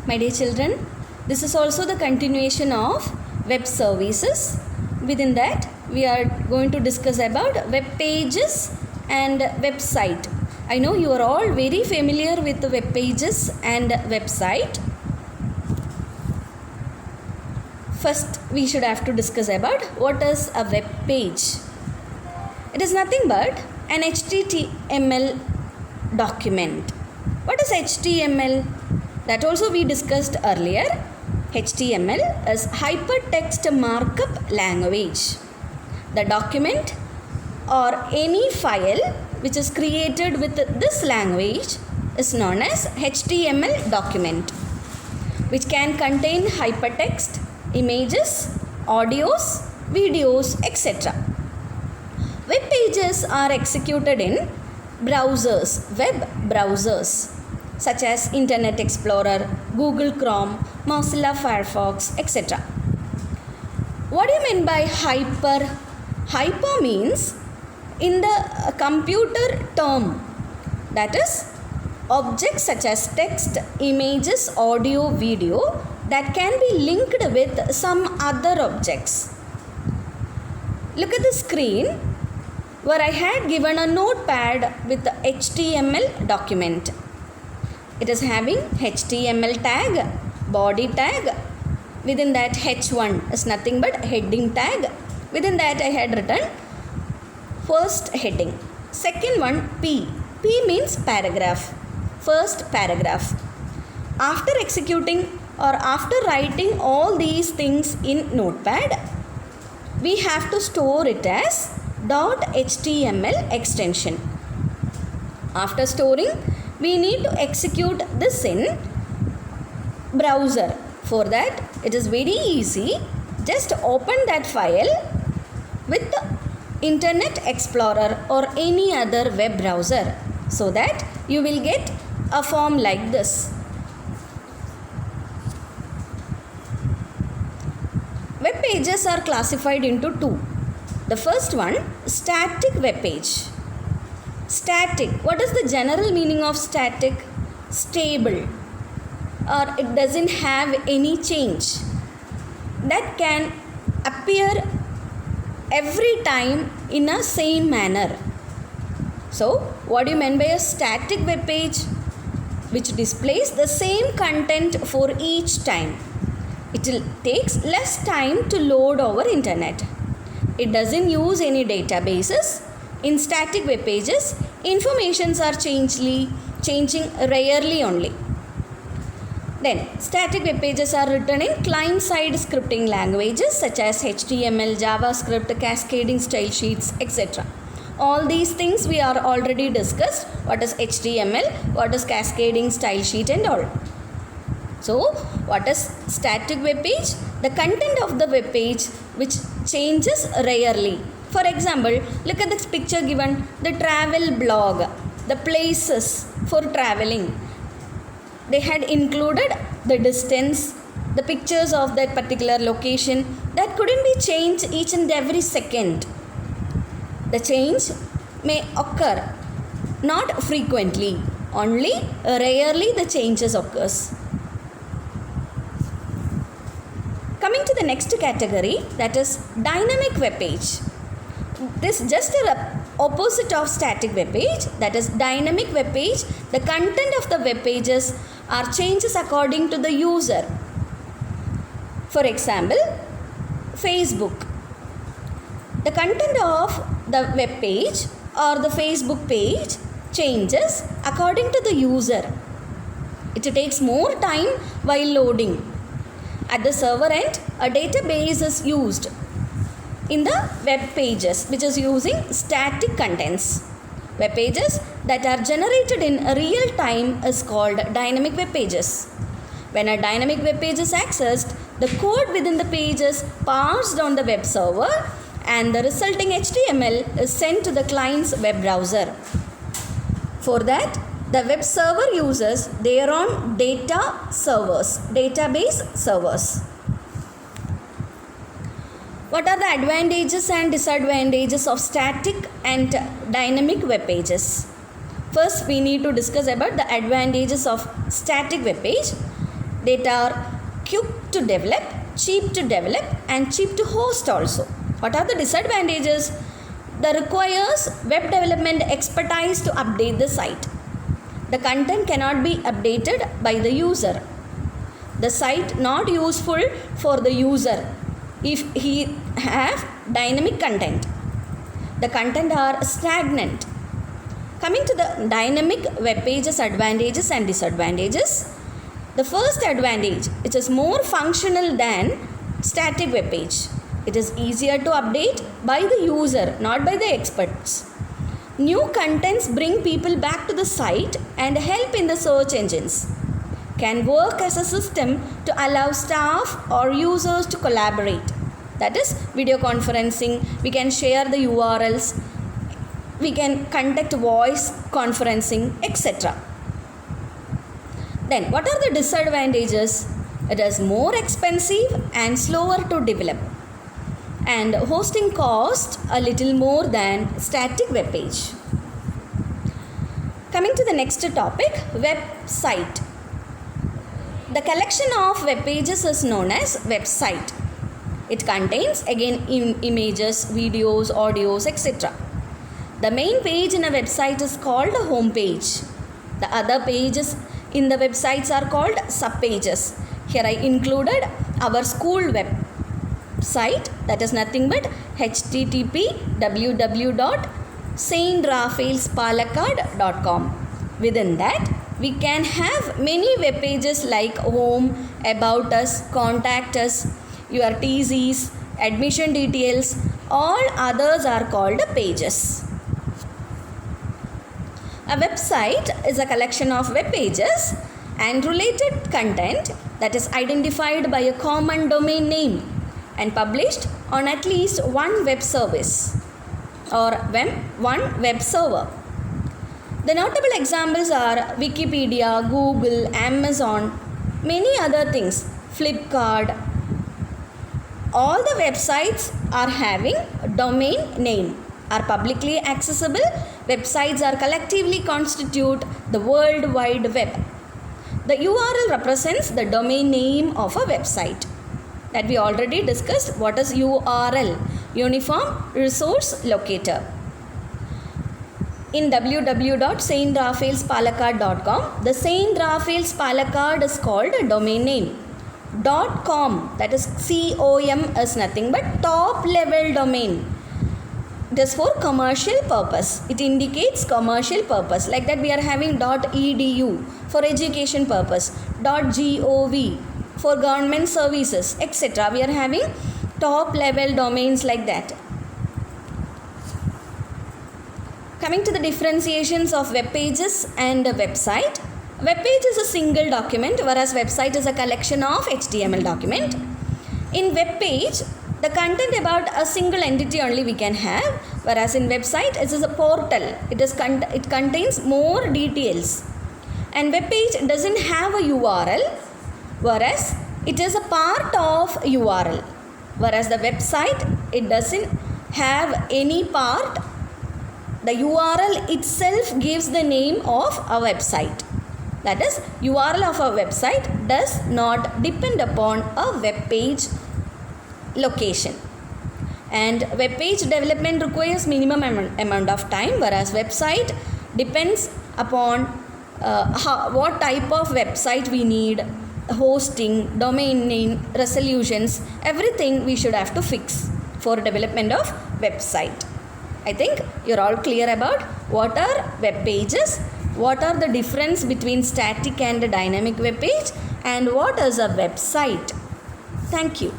My dear children, this is also the continuation of web services. Within that, we are going to discuss about web pages and website. I know you are all very familiar with the web pages and website. First, we should have to discuss about what is a web page. It is nothing but an HTML document. What is HTML? That also we discussed earlier. HTML is hypertext markup language. The document or any file which is created with this language is known as HTML document, which can contain hypertext, images, audios, videos, etc. Web pages are executed in browsers, web browsers, such as Internet Explorer, Google Chrome, Mozilla Firefox, etc. What do you mean by hyper? Hyper means in the computer term, that is objects such as text, images, audio, video that can be linked with some other objects. Look at the screen where I had given a notepad with the HTML document. It is having HTML tag, body tag. Within that H1 is nothing but heading tag. Within that I had written first heading. Second one P. P means paragraph. First paragraph. After executing or after writing all these things in notepad, we have to store it as .html extension. After storing, we need to execute this in browser. For that, it is very easy. Just open that file with the Internet Explorer or any other web browser, so that you will get a form like this. Web pages are classified into two. The first one, static web page. Static. What is the general meaning of static? Stable, or it doesn't have any change. That can appear every time in a same manner. So, what do you mean by a static web page? Which displays the same content for each time. It takes less time to load over internet. It doesn't use any databases. In static web pages, informations are changing rarely only. Then, static web pages are written in client-side scripting languages such as HTML, JavaScript, cascading style sheets, etc. All these things we are already discussed. What is HTML, what is cascading style sheet and all. So, what is static web page? The content of the web page which changes rarely. For example, look at this picture given, the travel blog, the places for traveling. They had included the distance, the pictures of that particular location that couldn't be changed each and every second. The change may occur not frequently, only rarely the changes occurs. Coming to the next category, that is dynamic web page. This is just the opposite of static web page, that is dynamic web page. The content of the web pages are changes according to the user. For example, Facebook. The content of the web page or the Facebook page changes according to the user. It takes more time while loading. At the server end, a database is used in the web pages which is using static contents. Web pages that are generated in real time is called dynamic web pages. When a dynamic web page is accessed, the code within the page is passed on the web server and the resulting HTML is sent to the client's web browser. For that, the web server uses their own data servers, database servers. What are the advantages and disadvantages of static and dynamic web pages? First, we need to discuss about the advantages of static web page. That are quick to develop, cheap to develop, and cheap to host also. What are the disadvantages? That requires web development expertise to update the site. The content cannot be updated by the user. The site not useful for the user if he have dynamic content. The content are stagnant. Coming to the dynamic web pages advantages and disadvantages. The first advantage, it is more functional than static web page. It is easier to update by the user, not by the experts. New contents bring people back to the site and help in the search engines. Can work as a system to allow staff or users to collaborate. That is video conferencing. We can share the URLs. We can conduct voice conferencing, etc. Then what are the disadvantages? It is more expensive and slower to develop. And hosting cost a little more than static web page. Coming to the next topic, website. The collection of web pages is known as website. It contains again images, videos, audios, etc. The main page in a website is called a home page. The other pages in the websites are called subpages. Here I included our school website, that is nothing but http://www.saintraphaelspalakkad.com. Within that, we can have many web pages like home, about us, contact us, your TCs, admission details. All others are called pages. A website is a collection of web pages and related content that is identified by a common domain name and published on at least one web service or one web server. The notable examples are Wikipedia, Google, Amazon, many other things, Flipkart. All the websites are having a domain name, are publicly accessible. Websites are collectively constitute the World Wide Web. The URL represents the domain name of a website. That we already discussed. What is URL? Uniform Resource Locator. In www.saintraphaelspalakkad.com, the Saint Raphael's Palakkad is called a domain name. .com, that is COM, is nothing but top level domain. It is for commercial purpose. It indicates commercial purpose. Like that we are having .edu for education purpose, .gov for government services, etc. We are having top level domains like that. Coming to the differentiations of web pages and a website. Web page is a single document, whereas website is a collection of HTML document. In web page, the content about a single entity only we can have, whereas in website it is a portal. It contains more details. And web page doesn't have a URL, whereas it is a part of URL. Whereas the website, it doesn't have any part. The URL itself gives the name of a website. That is, URL of a website does not depend upon a web page location. And web page development requires minimum amount of time, whereas website depends upon what type of website we need, hosting, domain name, resolutions, everything we should have to fix for development of website. I think you're all clear about what are web pages, what are the difference between static and dynamic web page, and what is a website. Thank you.